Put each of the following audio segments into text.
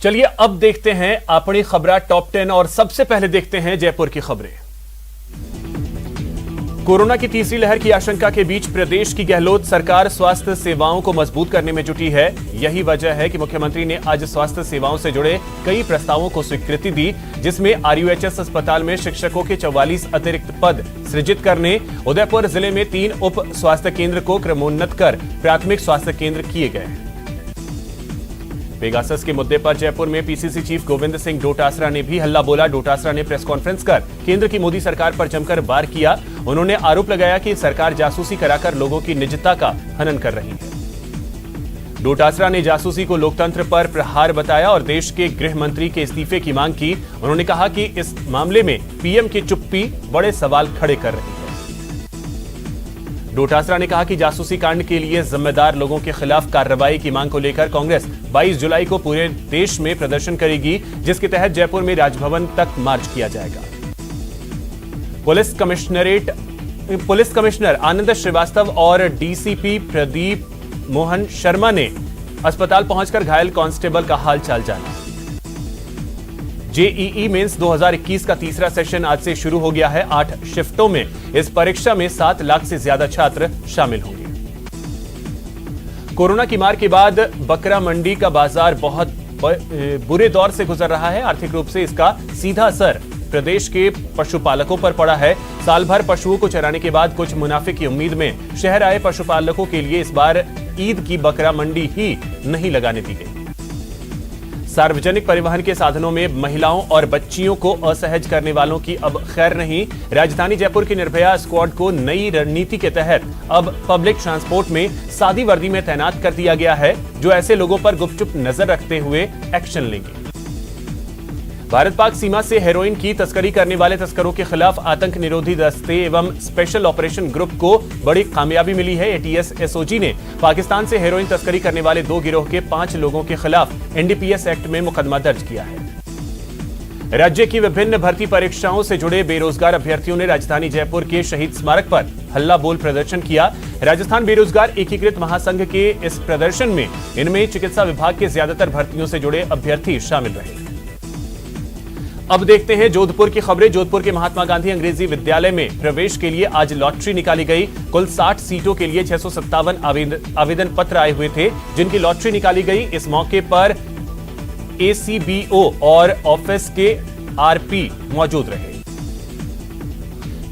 चलिए अब देखते हैं अपनी खबरा टॉप 10 और सबसे पहले देखते हैं जयपुर की खबरें। कोरोना की तीसरी लहर की आशंका के बीच प्रदेश की गहलोत सरकार स्वास्थ्य सेवाओं को मजबूत करने में जुटी है। यही वजह है कि मुख्यमंत्री ने आज स्वास्थ्य सेवाओं से जुड़े कई प्रस्तावों को स्वीकृति दी, जिसमें आरयूएचएस अस्पताल में शिक्षकों के 44 अतिरिक्त पद सृजित करने, उदयपुर जिले में 3 उप स्वास्थ्य केंद्र को क्रमोन्नत कर प्राथमिक स्वास्थ्य केंद्र किए गए हैं। पेगासस के मुद्दे पर जयपुर में पीसीसी चीफ गोविंद सिंह डोटासरा ने भी हल्ला बोला। डोटासरा ने प्रेस कॉन्फ्रेंस कर केंद्र की मोदी सरकार पर जमकर वार किया। उन्होंने आरोप लगाया कि सरकार जासूसी कराकर लोगों की निजता का हनन कर रही है। डोटासरा ने जासूसी को लोकतंत्र पर प्रहार बताया और देश के गृह मंत्री के इस्तीफे की मांग की। उन्होंने कहा कि इस मामले में पीएम की चुप्पी बड़े सवाल खड़े कर रही है। डोटासरा ने कहा कि जासूसी कांड के लिए जिम्मेदार लोगों के खिलाफ कार्रवाई की मांग को लेकर कांग्रेस 22 जुलाई को पूरे देश में प्रदर्शन करेगी, जिसके तहत जयपुर में राजभवन तक मार्च किया जाएगा। पुलिस कमिश्नर आनंद श्रीवास्तव और डीसीपी प्रदीप मोहन शर्मा ने अस्पताल पहुंचकर घायल कांस्टेबल का हालचाल जाना। जेईई मेंस 2021 का तीसरा सेशन आज से शुरू हो गया है। 8 शिफ्टों में इस परीक्षा में 7 लाख से ज्यादा छात्र शामिल होंगे। कोरोना की मार के बाद बकरा मंडी का बाजार बहुत बुरे दौर से गुजर रहा है। आर्थिक रूप से इसका सीधा असर प्रदेश के पशुपालकों पर पड़ा है। साल भर पशुओं को चराने के बाद कुछ मुनाफे की उम्मीद में शहर आए पशुपालकों के लिए इस बार ईद की बकरा मंडी ही नहीं लगाने दी गई। सार्वजनिक परिवहन के साधनों में महिलाओं और बच्चियों को असहज करने वालों की अब खैर नहीं। राजधानी जयपुर की निर्भया स्क्वाड को नई रणनीति के तहत अब पब्लिक ट्रांसपोर्ट में सादी वर्दी में तैनात कर दिया गया है, जो ऐसे लोगों पर गुपचुप नजर रखते हुए एक्शन लेंगे। भारत पाक सीमा से हेरोइन की तस्करी करने वाले तस्करों के खिलाफ आतंक निरोधी दस्ते एवं स्पेशल ऑपरेशन ग्रुप को बड़ी कामयाबी मिली है। एटीएस एसओजी ने पाकिस्तान से हेरोइन तस्करी करने वाले 2 गिरोह के 5 लोगों के खिलाफ एनडीपीएस एक्ट में मुकदमा दर्ज किया है। राज्य की विभिन्न भर्ती परीक्षाओं से जुड़े बेरोजगार अभ्यर्थियों ने राजधानी जयपुर के शहीद स्मारक पर हल्ला बोल प्रदर्शन किया। राजस्थान बेरोजगार एकीकृत महासंघ के इस प्रदर्शन में इनमें चिकित्सा विभाग के ज्यादातर भर्तियों से जुड़े अभ्यर्थी शामिल रहे। अब देखते हैं जोधपुर की खबरें। जोधपुर के महात्मा गांधी अंग्रेजी विद्यालय में प्रवेश के लिए आज लॉटरी निकाली गई। कुल 60 सीटों के लिए 657 आवेदन पत्र आए हुए थे, जिनकी लॉटरी निकाली गई। इस मौके पर एसीबीओ और ऑफिस के आरपी मौजूद रहे।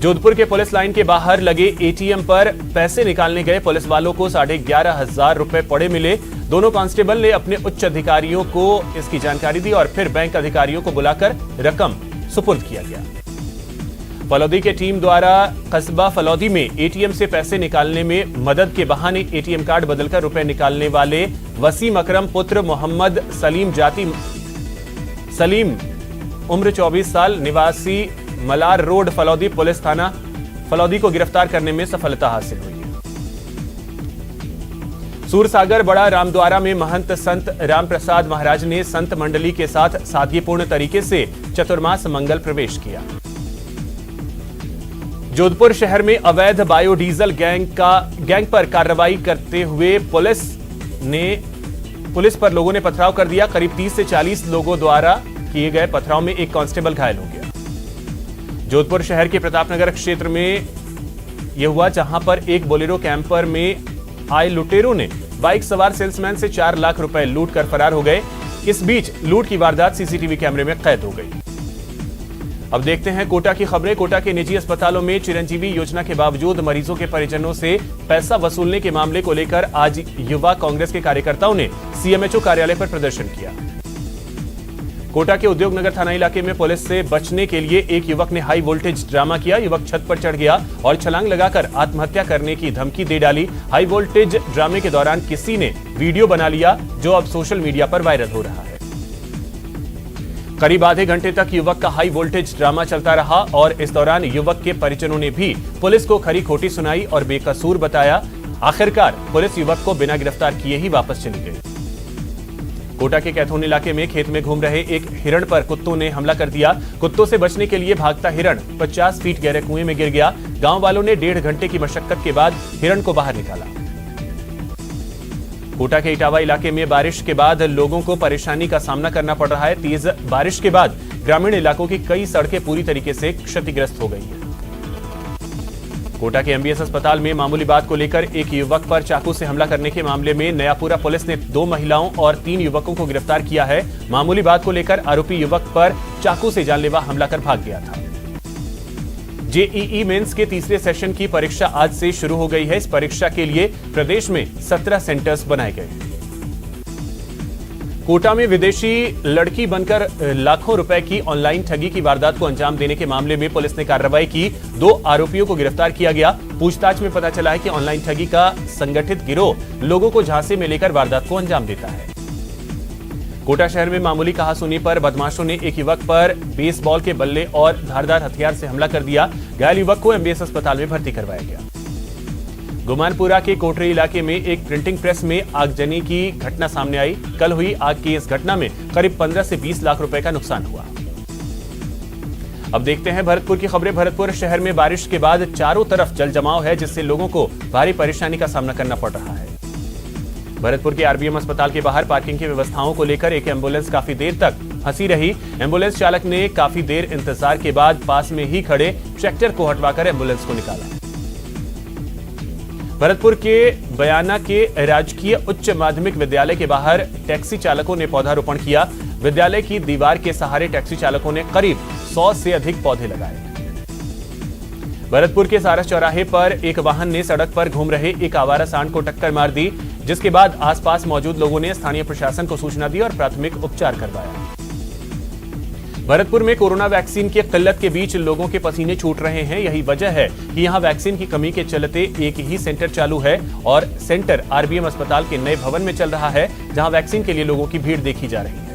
जोधपुर के पुलिस लाइन के बाहर लगे एटीएम पर पैसे निकालने गए पुलिस वालों को 11,500 रुपए पड़े मिले। दोनों कांस्टेबल ने अपने उच्च अधिकारियों को इसकी जानकारी दी और फिर बैंक अधिकारियों को बुलाकर रकम सुपुर्द किया गया। फलौदी के टीम द्वारा कस्बा फलौदी में एटीएम से पैसे निकालने में मदद के बहाने एटीएम कार्ड बदलकर रुपए निकालने वाले वसीम अकरम पुत्र मोहम्मद सलीम उम्र 24 साल निवासी मलार रोड फलौदी पुलिस थाना फलौदी को गिरफ्तार करने में सफलता हासिल हुई है। सूरसागर बड़ा रामद्वारा में महंत संत राम प्रसाद महाराज ने संत मंडली के साथ सादगीपूर्ण तरीके से चतुर्मास मंगल प्रवेश किया। जोधपुर शहर में अवैध बायोडीजल गैंग पर कार्रवाई करते हुए पुलिस पर लोगों ने पथराव कर दिया। करीब 30 से 40 लोगों द्वारा किए गए पथराव में एक कांस्टेबल घायल हो गया। जोधपुर शहर के प्रतापनगर क्षेत्र में यह हुआ, जहां पर एक बोलेरो कैंपर में आए लुटेरों ने बाइक सवार सेल्समैन से 4 लाख रुपए लूट कर फरार हो गए। इस बीच लूट की वारदात सीसीटीवी कैमरे में कैद हो गई। अब देखते हैं कोटा की खबरें। कोटा के निजी अस्पतालों में चिरंजीवी योजना के बावजूद मरीजों के परिजनों से पैसा वसूलने के मामले को लेकर आज युवा कांग्रेस के कार्यकर्ताओं ने सीएमएचओ कार्यालय पर प्रदर्शन किया। कोटा के उद्योग नगर थाना इलाके में पुलिस से बचने के लिए एक युवक ने हाई वोल्टेज ड्रामा किया। युवक छत पर चढ़ गया और छलांग लगाकर आत्महत्या करने की धमकी दे डाली। हाई वोल्टेज ड्रामे के दौरान किसी ने वीडियो बना लिया, जो अब सोशल मीडिया पर वायरल हो रहा है। करीब आधे घंटे तक युवक का हाई वोल्टेज ड्रामा चलता रहा और इस दौरान युवक के परिजनों ने भी पुलिस को खरी खोटी सुनाई और बेकसूर बताया। आखिरकार पुलिस युवक को बिना गिरफ्तार किए ही वापस चली गई। कोटा के कैथोन इलाके में खेत में घूम रहे एक हिरण पर कुत्तों ने हमला कर दिया। कुत्तों से बचने के लिए भागता हिरण 50 फीट गहरे कुएं में गिर गया। गांव वालों ने 1.5 घंटे की मशक्कत के बाद हिरण को बाहर निकाला। कोटा के इटावा इलाके में बारिश के बाद लोगों को परेशानी का सामना करना पड़ रहा है। तेज बारिश के बाद ग्रामीण इलाकों की कई सड़कें पूरी तरीके से क्षतिग्रस्त हो गई हैं। कोटा के एमबीएस अस्पताल में मामूली बात को लेकर एक युवक पर चाकू से हमला करने के मामले में नयापुरा पुलिस ने 2 महिलाओं और 3 युवकों को गिरफ्तार किया है। मामूली बात को लेकर आरोपी युवक पर चाकू से जानलेवा हमला कर भाग गया था। जेईई मेंस के तीसरे सेशन की परीक्षा आज से शुरू हो गई है। इस परीक्षा के लिए प्रदेश में 17 सेंटर्स बनाए गए हैं। कोटा में विदेशी लड़की बनकर लाखों रुपए की ऑनलाइन ठगी की वारदात को अंजाम देने के मामले में पुलिस ने कार्रवाई की। 2 आरोपियों को गिरफ्तार किया गया। पूछताछ में पता चला है कि ऑनलाइन ठगी का संगठित गिरोह लोगों को झांसे में लेकर वारदात को अंजाम देता है। कोटा शहर में मामूली कहासुनी पर बदमाशों ने एक युवक पर बेसबॉल के बल्ले और धारदार हथियार से हमला कर दिया। घायल युवक को एमबीएस अस्पताल में भर्ती करवाया गया। गुमानपुरा के कोटरी इलाके में एक प्रिंटिंग प्रेस में आगजनी की घटना सामने आई। कल हुई आग की इस घटना में करीब 15 से 20 लाख रुपए का नुकसान हुआ। अब देखते हैं भरतपुर की खबरें। भरतपुर शहर में बारिश के बाद चारों तरफ जल जमाव है, जिससे लोगों को भारी परेशानी का सामना करना पड़ रहा है। भरतपुर के आरबीएम अस्पताल के बाहर पार्किंग की व्यवस्थाओं को लेकर एक एम्बुलेंस काफी देर तक फंसी रही। एम्बुलेंस चालक ने काफी देर इंतजार के बाद पास में ही खड़े ट्रैक्टर को हटवाकर एम्बुलेंस को निकाला। भरतपुर के बयाना के राजकीय उच्च माध्यमिक विद्यालय के बाहर टैक्सी चालकों ने पौधारोपण किया। विद्यालय की दीवार के सहारे टैक्सी चालकों ने करीब 100 से अधिक पौधे लगाए। भरतपुर के सारस चौराहे पर एक वाहन ने सड़क पर घूम रहे एक आवारा सांड को टक्कर मार दी, जिसके बाद आसपास मौजूद लोगों ने स्थानीय प्रशासन को सूचना दी और प्राथमिक उपचार करवाया। भरतपुर में कोरोना वैक्सीन की किल्लत के बीच लोगों के पसीने छूट रहे हैं। यही वजह है कि यहां वैक्सीन की कमी के चलते एक ही सेंटर चालू है और सेंटर आरबीएम अस्पताल के नए भवन में चल रहा है, जहां वैक्सीन के लिए लोगों की भीड़ देखी जा रही है।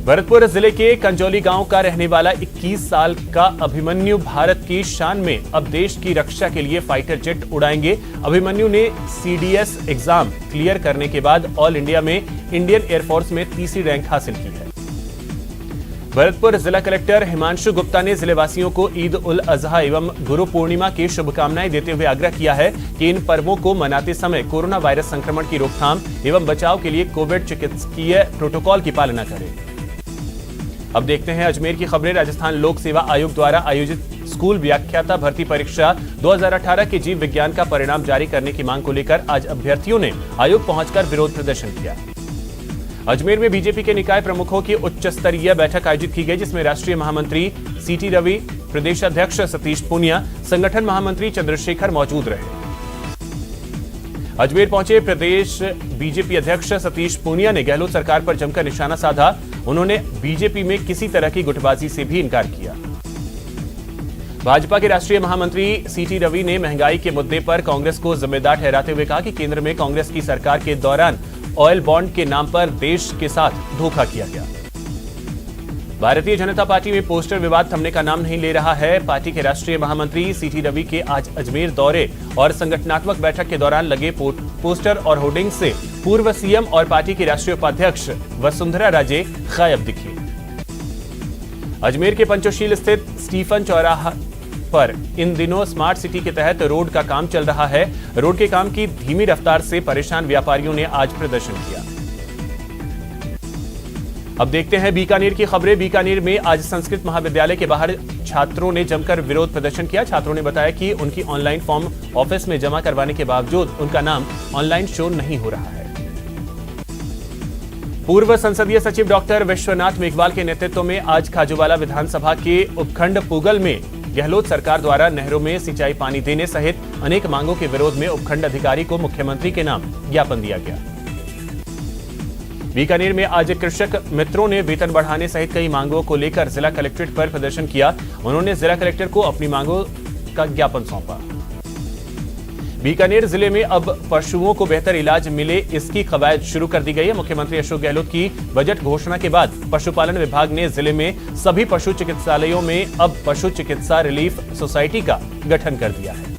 भरतपुर जिले के कंजौली गांव का रहने वाला 21 साल का अभिमन्यु भारत की शान में अब देश की रक्षा के लिए फाइटर जेट उड़ाएंगे। अभिमन्यु ने सीडीएस एग्जाम क्लियर करने के बाद ऑल इंडिया में इंडियन एयरफोर्स में तीसरी रैंक हासिल की है। भरतपुर जिला कलेक्टर हिमांशु गुप्ता ने जिलेवासियों को ईद उल अजहा एवं गुरु पूर्णिमा की शुभकामनाएं देते हुए आग्रह किया है कि इन पर्वों को मनाते समय कोरोना वायरस संक्रमण की रोकथाम एवं बचाव के लिए कोविड चिकित्सकीय प्रोटोकॉल की पालना करें। अब देखते हैं अजमेर की खबरें। राजस्थान लोक सेवा आयोग द्वारा आयोजित स्कूल व्याख्याता भर्ती परीक्षा 2018 के जीव विज्ञान का परिणाम जारी करने की मांग को लेकर आज अभ्यर्थियों ने आयोग पहुंचकर विरोध प्रदर्शन किया। अजमेर में बीजेपी के निकाय प्रमुखों की उच्च स्तरीय बैठक आयोजित की गई, जिसमें राष्ट्रीय महामंत्री सीटी रवि, प्रदेश अध्यक्ष सतीश पूनिया, संगठन महामंत्री चंद्रशेखर मौजूद रहे। अजमेर पहुंचे प्रदेश बीजेपी अध्यक्ष सतीश पूनिया ने गहलोत सरकार पर जमकर निशाना साधा। उन्होंने बीजेपी में किसी तरह की गुटबाजी से भी इनकार किया। भाजपा के राष्ट्रीय महामंत्री सीटी रवि ने महंगाई के मुद्दे पर कांग्रेस को जिम्मेदार ठहराते हुए कहा कि केंद्र में कांग्रेस की सरकार के दौरान ऑयल बॉन्ड के नाम पर देश के साथ धोखा किया गया। भारतीय जनता पार्टी में पोस्टर विवाद थमने का नाम नहीं ले रहा है। पार्टी के राष्ट्रीय महामंत्री सीटी रवि के आज अजमेर दौरे और संगठनात्मक बैठक के दौरान लगे पोस्टर और होर्डिंग से पूर्व सीएम और पार्टी के राष्ट्रीय उपाध्यक्ष वसुंधरा राजे गायब दिखी। अजमेर के पंचशील स्थित स्टीफन चौराहा पर इन दिनों स्मार्ट सिटी के तहत रोड का काम चल रहा है। रोड के काम की धीमी रफ्तार से परेशान व्यापारियों ने आज प्रदर्शन किया। अब देखते हैं बीकानेर की खबरें। बीकानेर में आज संस्कृत महाविद्यालय के बाहर छात्रों ने जमकर विरोध प्रदर्शन किया। छात्रों ने बताया कि उनकी ऑनलाइन फॉर्म ऑफिस में जमा करवाने के बावजूद उनका नाम ऑनलाइन शो नहीं हो रहा है। पूर्व संसदीय सचिव डॉक्टर विश्वनाथ मेघवाल के नेतृत्व में आज खाजूवाला विधानसभा के उपखंड पुगल में गहलोत सरकार द्वारा नहरों में सिंचाई पानी देने सहित अनेक मांगों के विरोध में उपखंड अधिकारी को मुख्यमंत्री के नाम ज्ञापन दिया गया। बीकानेर में आज कृषक मित्रों ने वेतन बढ़ाने सहित कई मांगों को लेकर जिला कलेक्ट्रेट पर प्रदर्शन किया। उन्होंने जिला कलेक्टर को अपनी मांगों का ज्ञापन सौंपा। बीकानेर जिले में अब पशुओं को बेहतर इलाज मिले, इसकी कवायद शुरू कर दी गई है। मुख्यमंत्री अशोक गहलोत की बजट घोषणा के बाद पशुपालन विभाग ने जिले में सभी पशु चिकित्सालयों में अब पशु चिकित्सा रिलीफ सोसाइटी का गठन कर दिया है।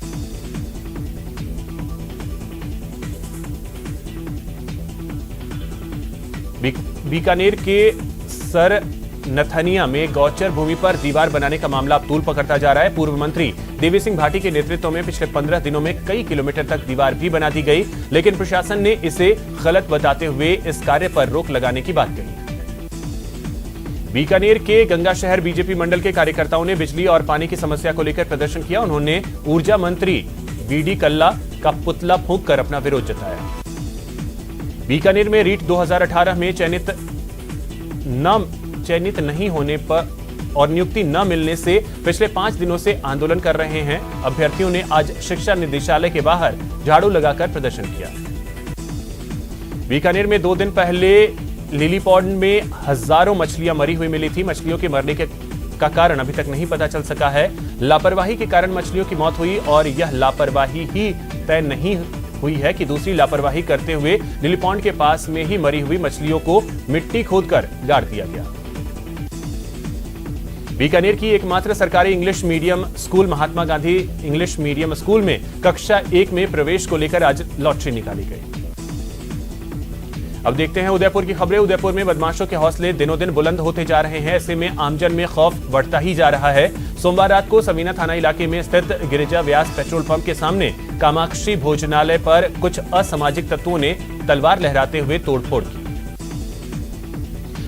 बीकानेर के सर नथनिया में गौचर भूमि पर दीवार बनाने का मामला अब तूल पकड़ता जा रहा है। पूर्व मंत्री देवी सिंह भाटी के नेतृत्व में पिछले 15 दिनों में कई किलोमीटर तक दीवार भी बना दी गई, लेकिन प्रशासन ने इसे गलत बताते हुए इस कार्य पर रोक लगाने की बात कही। बीकानेर के गंगा शहर बीजेपी मंडल के कार्यकर्ताओं ने बिजली और पानी की समस्या को लेकर प्रदर्शन किया। उन्होंने ऊर्जा मंत्री बीडी कल्ला का पुतला फूंककर अपना विरोध जताया। बीकानेर में रीट 2018 में चयनित नहीं होने पर और नियुक्ति न मिलने से पिछले 5 दिनों से आंदोलन कर रहे हैं अभ्यर्थियों ने आज शिक्षा निदेशालय के बाहर झाड़ू लगाकर प्रदर्शन किया। बीकानेर में 2 दिन पहले लिली पॉन्ड में हजारों मछलियां मरी हुई मिली थी। मछलियों के मरने का कारण अभी तक नहीं पता चल सका है। लापरवाही के कारण मछलियों की मौत हुई और यह लापरवाही ही तय नहीं हुई है कि दूसरी लापरवाही करते हुए लिली पॉन्ड के पास में ही मरी हुई मछलियों को मिट्टी खोदकर गाड़ दिया गया। बीकानेर की एकमात्र सरकारी English medium school Mahatma Gandhi English medium school में कक्षा 1 में प्रवेश को लेकर आज लॉटरी निकाली गई। अब देखते हैं उदयपुर की खबरें। उदयपुर में बदमाशों के हौसले दिनों दिन बुलंद होते जा रहे हैं। ऐसे में आमजन में खौफ बढ़ता ही जा रहा है। सोमवार रात को समीना थाना इलाके में स्थित गिरिजा व्यास पेट्रोल पंप के सामने कामाक्षी भोजनालय पर कुछ असामाजिक तत्वों ने तलवार लहराते हुए तोड़फोड़ की।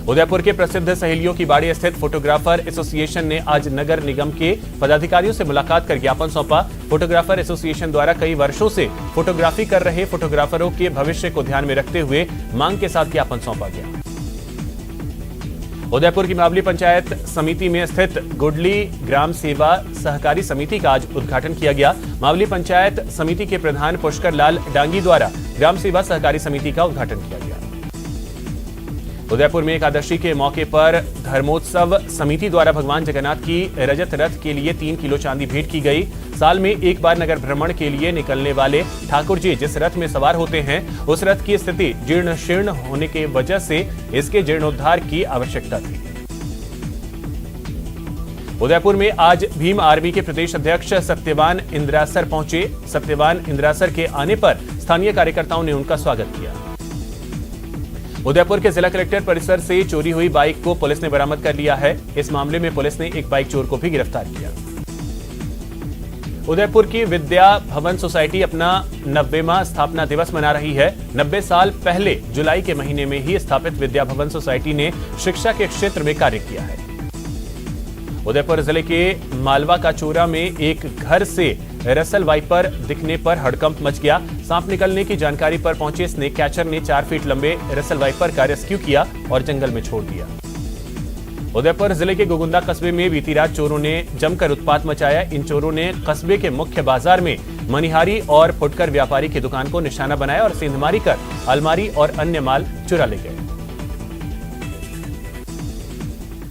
उदयपुर के प्रसिद्ध सहेलियों की बाड़ी स्थित फोटोग्राफर एसोसिएशन ने आज नगर निगम के पदाधिकारियों से मुलाकात कर ज्ञापन सौंपा। फोटोग्राफर एसोसिएशन द्वारा कई वर्षों से फोटोग्राफी कर रहे फोटोग्राफरों के भविष्य को ध्यान में रखते हुए मांग के साथ ज्ञापन सौंपा गया। उदयपुर की मावली पंचायत समिति में स्थित गुडली ग्राम सेवा सहकारी समिति का आज उद्घाटन किया गया। मावली पंचायत समिति के प्रधान पुष्कर लाल डांगी द्वारा ग्राम सेवा सहकारी समिति का उद्घाटन किया गया। उदयपुर में एकादशी के मौके पर धर्मोत्सव समिति द्वारा भगवान जगन्नाथ की रजत रथ के लिए 3 किलो चांदी भेंट की गई। साल में एक बार नगर भ्रमण के लिए निकलने वाले ठाकुर जी जिस रथ में सवार होते हैं उस रथ की स्थिति जीर्ण शीर्ण होने की वजह से इसके जीर्णोद्धार की आवश्यकता थी। उदयपुर में आज भीम आर्मी के प्रदेश अध्यक्ष सत्यवान इंद्रासर पहुंचे। सत्यवान इंद्रासर के आने पर स्थानीय कार्यकर्ताओं ने उनका स्वागत किया। उदयपुर के जिला कलेक्टर परिसर से चोरी हुई बाइक को पुलिस ने बरामद कर लिया है। इस मामले में पुलिस ने एक बाइक चोर को भी गिरफ्तार किया। उदयपुर की विद्या भवन सोसाइटी अपना 90वां स्थापना दिवस मना रही है। 90 साल पहले जुलाई के महीने में ही स्थापित विद्या भवन सोसाइटी ने शिक्षा के क्षेत्र में कार्य किया है। उदयपुर जिले के मालवा का चोरा में एक घर से रसल वाइपर दिखने पर हड़कंप मच गया। सांप निकलने की जानकारी पर पहुंचे स्नेक कैचर ने 4 फीट लंबे रसल वाइपर का रेस्क्यू किया और जंगल में छोड़ दिया। उदयपुर जिले के गोगुंदा कस्बे में बीती रात चोरों ने जमकर उत्पात मचाया। इन चोरों ने कस्बे के मुख्य बाजार में मनिहारी और फुटकर व्यापारी की दुकान को निशाना बनाया और सेंधमारी कर अलमारी और अन्य माल चुरा ले गए।